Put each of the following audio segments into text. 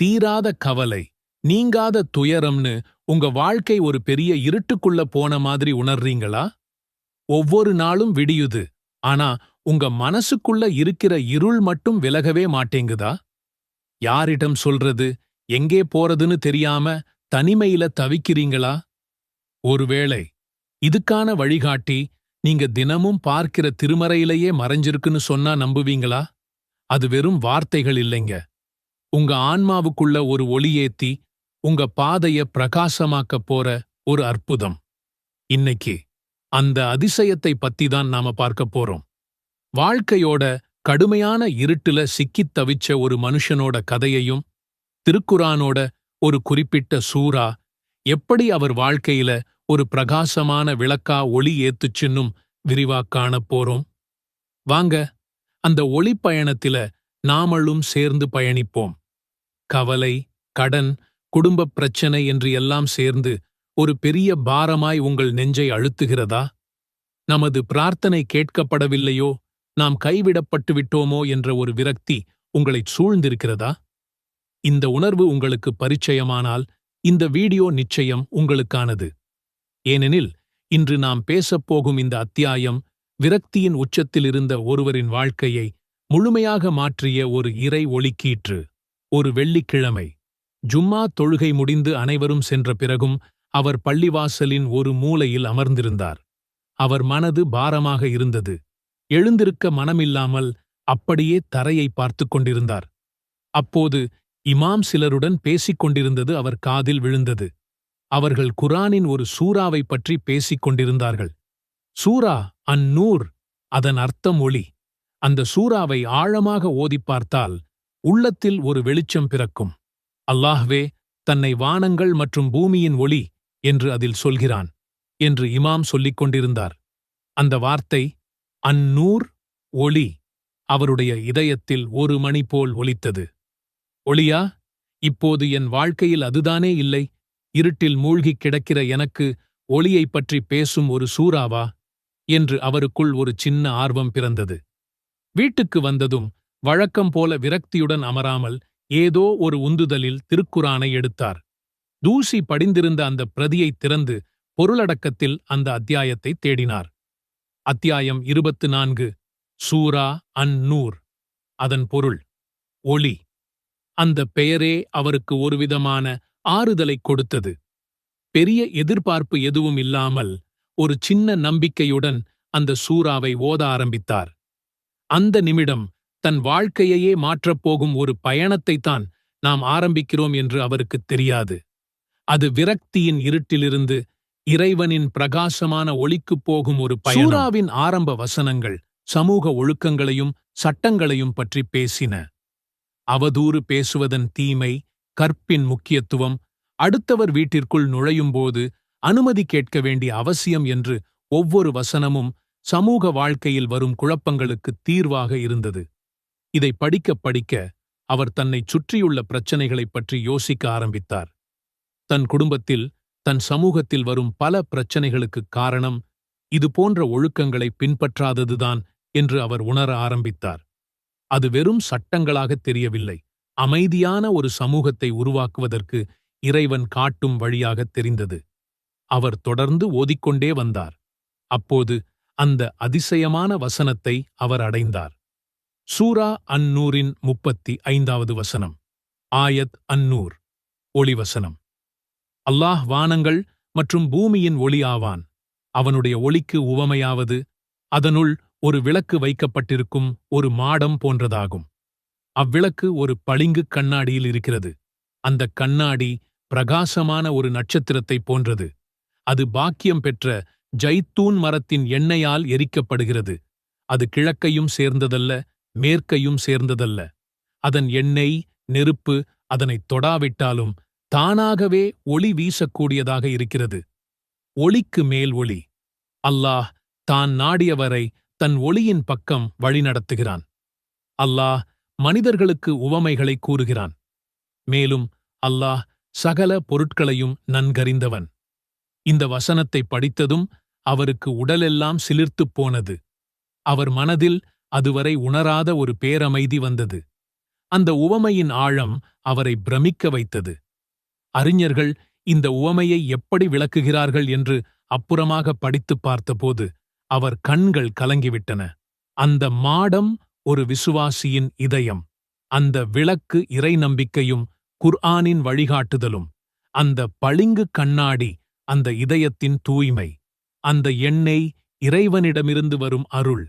தீராத கவலை, நீங்காத துயரம்னு உங்க வாழ்க்கை ஒரு பெரிய இருட்டுக்குள்ள போன மாதிரி உணர்றீங்களா? ஒவ்வொரு நாளும் விடியுது, ஆனா உங்க மனசுக்குள்ள இருக்கிற இருள் மட்டும் விலகவே மாட்டேங்குதா? யாரிடம் சொல்றது, எங்கே போறதுன்னு தெரியாம தனிமையில தவிக்கிறீங்களா? ஒருவேளை இதுக்கான வழிகாட்டி நீங்க தினமும் பார்க்கிற திருமறையிலேயே மறைஞ்சிருக்குன்னு சொன்னா நம்புவீங்களா? அது வெறும் வார்த்தைகள் இல்லைங்க. உங்க ஆன்மாவுக்குள்ள ஒரு ஒளியேத்தி உங்க பாதைய பிரகாசமாக்க போற ஒரு அற்புதம். இன்னைக்கு அந்த அதிசயத்தை பத்தி தான் நாம பார்க்க போறோம். வாழ்க்கையோட கடுமையான இருட்டுல சிக்கித் தவிச்ச ஒரு மனுஷனோட கதையையும், திருக்குரானோட ஒரு குறிப்பிட்ட சூரா எப்படி அவர் வாழ்க்கையில ஒரு பிரகாசமான விளக்கா ஒளி ஏத்துச்சுன்னும் விரிவாக் காணப் போறோம். வாங்க, அந்த ஒளிப்பயணத்தில நாமளும் சேர்ந்து பயணிப்போம். கவலை, கடன், குடும்பப் பிரச்சனை என்று எல்லாம் சேர்ந்து ஒரு பெரிய பாரமாய் உங்கள் நெஞ்சை அழுத்துகிறதா? நமது பிரார்த்தனை கேட்கப்படவில்லையோ, நாம் கைவிடப்பட்டு விட்டோமோ என்ற ஒரு விரக்தி உங்களைச் சூழ்ந்திருக்கிறதா? இந்த உணர்வு உங்களுக்கு பரிச்சயமானால் இந்த வீடியோ நிச்சயம் உங்களுக்கானது. ஏனெனில் இன்று நாம் பேசப்போகும் இந்த அத்தியாயம் விரக்தியின் உச்சத்தில் இருந்த ஒருவரின் வாழ்க்கையை முழுமையாக மாற்றிய ஒரு இறை ஒளிக்கீற்று. ஒரு வெள்ளிக்கிழமை ஜும்மா தொழுகை முடிந்து அனைவரும் சென்ற பிறகும் அவர் பள்ளிவாசலின் ஒரு மூலையில் அமர்ந்திருந்தார். அவர் மனது பாரமாக இருந்தது. எழுந்திருக்க மனமில்லாமல் அப்படியே தரையை பார்த்துக் கொண்டிருந்தார். அப்போது இமாம் சிலருடன் பேசிக் கொண்டிருந்தது அவர் காதில் விழுந்தது. அவர்கள் குரானின் ஒரு சூறாவை பற்றி பேசிக் கொண்டிருந்தார்கள். சூரா அன்-நூர், அதன் அர்த்தம் ஒளி. அந்த சூறாவை ஆழமாக ஓதிப் பார்த்தால் உள்ளத்தில் ஒரு வெளிச்சம் பிறக்கும். அல்லாஹ்வே தன்னை வானங்கள் மற்றும் பூமியின் ஒளி என்று அதில் சொல்கிறான் என்று இமாம் சொல்லிக் கொண்டிருந்தார். அந்த வார்த்தை அன்-நூர், ஒளி, அவருடைய இதயத்தில் ஒரு மணி போல் ஒலித்தது. ஒளியா? இப்போது என் வாழ்க்கையில் அதுதானே இல்லை. இருட்டில் மூழ்கிக் கிடக்கிற எனக்கு ஒளியைப் பற்றி பேசும் ஒரு சூறாவா என்று அவருக்குள் ஒரு சின்ன ஆர்வம் பிறந்தது. வீட்டுக்கு வந்ததும் வழக்கம் போல விரக்தியுடன் அமராமல் ஏதோ ஒரு உந்துதலில் திருக்குரானை எடுத்தார். தூசி படிந்திருந்த அந்த பிரதியைத் திறந்து பொருளடக்கத்தில் அந்த அத்தியாயத்தை தேடினார். அத்தியாயம் 24, சூரா அன்-நூர். அதன் பொருள் ஒளி. அந்த பெயரே அவருக்கு ஒருவிதமான ஆறுதலைக் கொடுத்தது. பெரிய எதிர்பார்ப்பு எதுவும் இல்லாமல் ஒரு சின்ன நம்பிக்கையுடன் அந்த சூறாவை ஓத ஆரம்பித்தார். அந்த நிமிடம் தன் வாழ்க்கையையே மாற்றப்போகும் ஒரு பயணத்தைத்தான் நாம் ஆரம்பிக்கிறோம் என்று அவருக்குத் தெரியாது. அது விரக்தியின் இருட்டிலிருந்து இறைவனின் பிரகாசமான ஒளிக்குப் போகும் ஒரு பயணம். சூறாவின் ஆரம்ப வசனங்கள் சமூக ஒழுக்கங்களையும் சட்டங்களையும் பற்றி பேசின. அவதூறு பேசுவதன் தீமை, கற்பின் முக்கியத்துவம், அடுத்தவர் வீட்டிற்குள் நுழையும்போது அனுமதி கேட்க வேண்டிய அவசியம் என்று ஒவ்வொரு வசனமும் சமூக வாழ்க்கையில் வரும் குழப்பங்களுக்கு தீர்வாக இருந்தது. இதை படிக்கப் படிக்க அவர் தன்னைச் சுற்றியுள்ள பிரச்சனைகளைப் பற்றி யோசிக்க ஆரம்பித்தார். தன் குடும்பத்தில், தன் சமூகத்தில் வரும் பல பிரச்சனைகளுக்குக் காரணம் இதுபோன்ற ஒழுக்கங்களை பின்பற்றாததுதான் என்று அவர் உணர ஆரம்பித்தார். அது வெறும் சட்டங்களாகத் தெரியவில்லை, அமைதியான ஒரு சமூகத்தை உருவாக்குவதற்கு இறைவன் காட்டும் வழியாகத் தெரிந்தது. அவர் தொடர்ந்து ஓதிக்கொண்டே வந்தார். அப்போது அந்த அதிசயமான வசனத்தை அவர் அடைந்தார். சூரா அன்-நூரின் 35வது வசனம். ஆயத் அன்-நூர், ஒளிவசனம். அல்லாஹ் வானங்கள் மற்றும் பூமியின் ஒளி ஆவான். அவனுடைய ஒளிக்கு உவமையாவது அதனுள் ஒரு விளக்கு வைக்கப்பட்டிருக்கும் ஒரு மாடம் போன்றதாகும். அவ்விளக்கு ஒரு பளிங்குக் கண்ணாடியில் இருக்கிறது. அந்தக் கண்ணாடி பிரகாசமான ஒரு நட்சத்திரத்தைப் போன்றது. அது பாக்கியம் பெற்ற ஜைத்தூன் மரத்தின் எண்ணெயால் எரிக்கப்படுகிறது. அது கிழக்கையும் சேர்ந்ததல்ல, மேற்கையும் சேர்ந்ததல்ல. அதன் எண்ணெய், நெருப்பு அதனைத் தொடாவிட்டாலும் தானாகவே ஒளி வீசக்கூடியதாக இருக்கிறது. ஒளிக்கு மேல் ஒளி. அல்லாஹ் தான் நாடியவரை தன் ஒளியின் பக்கம் வழிநடத்துகிறான். அல்லாஹ் மனிதர்களுக்கு உவமைகளை கூறுகிறான். மேலும் அல்லாஹ் சகல பொருட்களையும் நன்கறிந்தவன். இந்த வசனத்தை படித்ததும் அவருக்கு உடலெல்லாம் சிலிர்த்துப் போனது. அவர் மனதில் அதுவரை உணராத ஒரு பேரமைதி வந்தது. அந்த உவமையின் ஆழம் அவரை பிரமிக்க வைத்தது. அறிஞர்கள் இந்த உவமையை எப்படி விளக்குகிறார்கள் என்று அப்புறமாக படித்துப் பார்த்தபோது அவர் கண்கள் கலங்கிவிட்டன. அந்த மாடம் ஒரு விசுவாசியின் இதயம், அந்த விளக்கு இறை நம்பிக்கையும் குர்ஆனின் வழிகாட்டுதலும், அந்த பளிங்கு கண்ணாடி அந்த இதயத்தின் தூய்மை, அந்த எண்ணெய் இறைவனிடமிருந்து வரும் அருள்,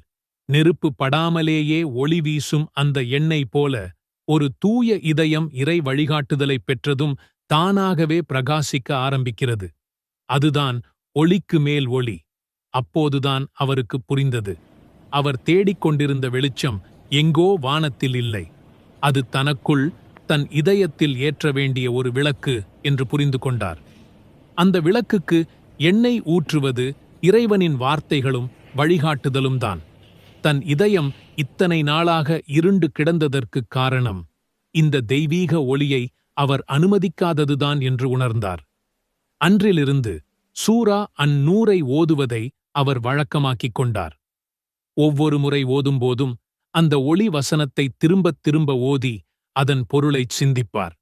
நெருப்பு படாமலேயே ஒளி வீசும் அந்த எண்ணெய் போல ஒரு தூய இதயம் இறை வழிகாட்டுதலைப் பெற்றதும் தானாகவே பிரகாசிக்க ஆரம்பிக்கிறது. அதுதான் ஒளிக்கு மேல் ஒளி. அப்போதுதான் அவருக்கு புரிந்தது, அவர் தேடிக்கொண்டிருந்த வெளிச்சம் எங்கோ வானத்தில் இல்லை, அது தனக்குள் தன் இதயத்தில் ஏற்ற வேண்டிய ஒரு விளக்கு என்று புரிந்து கொண்டார். அந்த விளக்குக்கு எண்ணெய் ஊற்றுவது இறைவனின் வார்த்தைகளும் வழிகாட்டுதலும் தான். தன் இதயம் இத்தனை நாளாக இருண்டு கிடந்ததற்குக் காரணம் இந்த தெய்வீக ஒளியை அவர் அனுமதிக்காததுதான் என்று உணர்ந்தார். அன்றிலிருந்து சூரா அன்-நூரை ஓதுவதை அவர் வழக்கமாக்கிக் கொண்டார். ஒவ்வொரு முறை ஓதும்போதும் அந்த ஒளி வசனத்தை திரும்பத் திரும்ப ஓதி அதன் பொருளைச் சிந்திப்பார்.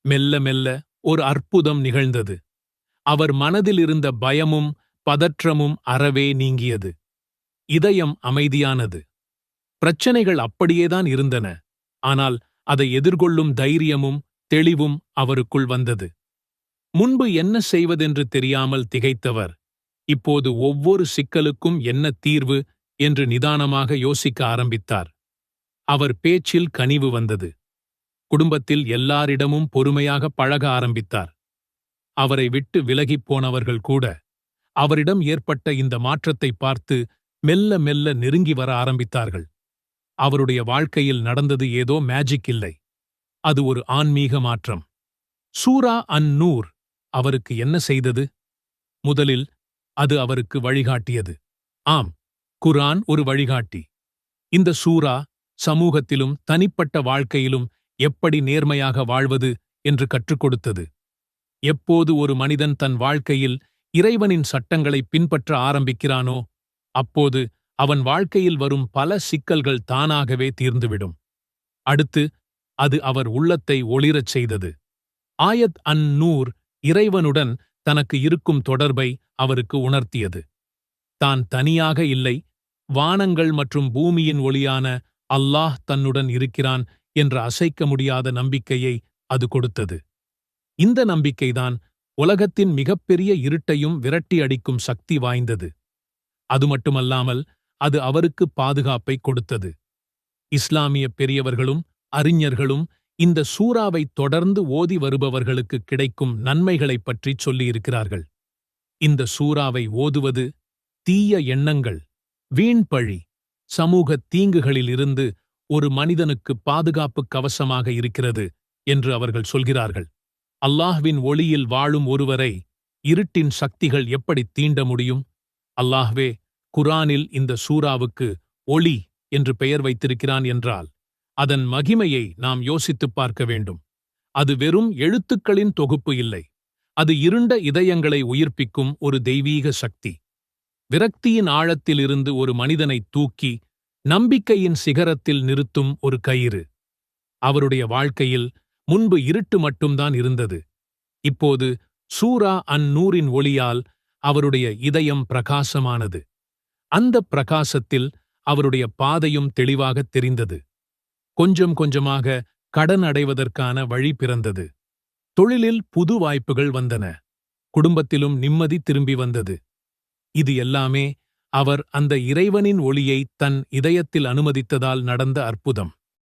மெல்ல மெல்ல ஒரு அற்புதம் நிகழ்ந்தது. அவர் மனதில் இருந்த பயமும் பதற்றமும் அறவே நீங்கியது. இதயம் அமைதியானது. பிரச்சனைகள் அப்படியேதான் இருந்தன, ஆனால் அதை எதிர்கொள்ளும் தைரியமும் தெளிவும் அவருக்குள் வந்தது. முன்பு என்ன செய்வதென்று தெரியாமல் திகைத்தவர் இப்போது ஒவ்வொரு சிக்கலுக்கும் என்ன தீர்வு என்று நிதானமாக யோசிக்க ஆரம்பித்தார். அவர் பேச்சில் கனிவு வந்தது. குடும்பத்தில் எல்லாரிடமும் பொறுமையாக பழக ஆரம்பித்தார். அவரை விட்டு விலகிப் போனவர்கள் கூட அவரிடம் ஏற்பட்ட இந்த மாற்றத்தை பார்த்து மெல்ல மெல்ல நெருங்கி வர ஆரம்பித்தார்கள். அவருடைய வாழ்க்கையில் நடந்தது ஏதோ மேஜிக் இல்லை, அது ஒரு ஆன்மீக மாற்றம். சூரா அன்-நூர் அவருக்கு என்ன செய்தது? முதலில் அது அவருக்கு வழிகாட்டியது. ஆம், குர்ஆன் ஒரு வழிகாட்டி. இந்த சூரா சமூகத்திலும் தனிப்பட்ட வாழ்க்கையிலும் எப்படி நேர்மையாக வாழ்வது என்று கற்றுக் கொடுத்தது. எப்போது ஒரு மனிதன் தன் வாழ்க்கையில் இறைவனின் சட்டங்களை பின்பற்ற ஆரம்பிக்கிறானோ அப்போது அவன் வாழ்க்கையில் வரும் பல சிக்கல்கள் தானாகவே தீர்ந்துவிடும். அடுத்து அது அவர் உள்ளத்தை ஒளிரச் செய்தது. ஆயத் அன்-நூர் இறைவனுடன் தனக்கு இருக்கும் தொடர்பை அவருக்கு உணர்த்தியது. தான் தனியாக இல்லை, வானங்கள் மற்றும் பூமியின் ஒளியான அல்லாஹ் தன்னுடன் இருக்கிறான் என்ற அசைக்க முடியாத நம்பிக்கையை அது கொடுத்தது. இந்த நம்பிக்கைதான் உலகத்தின் மிகப்பெரிய இருட்டையும் விரட்டி அடிக்கும் சக்தி வாய்ந்தது. அது மட்டுமல்லாமல் அது அவருக்கு பாதுகாப்பை கொடுத்தது. இஸ்லாமிய பெரியவர்களும் அறிஞர்களும் இந்த சூறாவை தொடர்ந்து ஓதி வருபவர்களுக்கு கிடைக்கும் நன்மைகளைப் பற்றிச் சொல்லியிருக்கிறார்கள். இந்த சூறாவை ஓதுவது தீய எண்ணங்கள், வீண்பழி, சமூக தீங்குகளிலிருந்து ஒரு மனிதனுக்கு பாதுகாப்பு கவசமாக இருக்கிறது என்று அவர்கள் சொல்கிறார்கள். அல்லாஹ்வின் ஒளியில் வாழும் ஒருவரை இருட்டின் சக்திகள் எப்படி தீண்ட முடியும்? அல்லாஹ்வே குர்ஆனில் இந்த சூறாவுக்கு ஒளி என்று பெயர் வைத்திருக்கிறான் என்றால் அதன் மகிமையை நாம் யோசித்துப் பார்க்க வேண்டும். அது வெறும் எழுத்துக்களின் தொகுப்பு இல்லை, அது இருண்ட இதயங்களை உயிர்ப்பிக்கும் ஒரு தெய்வீக சக்தி. விரக்தியின் ஆழத்திலிருந்து ஒரு மனிதனை தூக்கி நம்பிக்கையின் சிகரத்தில் நிறுத்தும் ஒரு கயிறு. அவருடைய வாழ்க்கையில் முன்பு இருட்டு மட்டும்தான் இருந்தது. இப்போது சூரா அன்-நூரின் ஒளியால் அவருடைய இதயம் பிரகாசமானது. அந்த பிரகாசத்தில் அவருடைய பாதையும் தெளிவாகத் தெரிந்தது. கொஞ்சம் கொஞ்சமாக கடன் அடைவதற்கான வழி பிறந்தது. தொழிலில் புது வாய்ப்புகள் வந்தன. குடும்பத்திலும் நிம்மதி திரும்பி வந்தது. இது எல்லாமே அவர் அந்த இறைவனின் ஒளியை தன் இதயத்தில் அனுமதித்ததால் நடந்த அற்புதம்.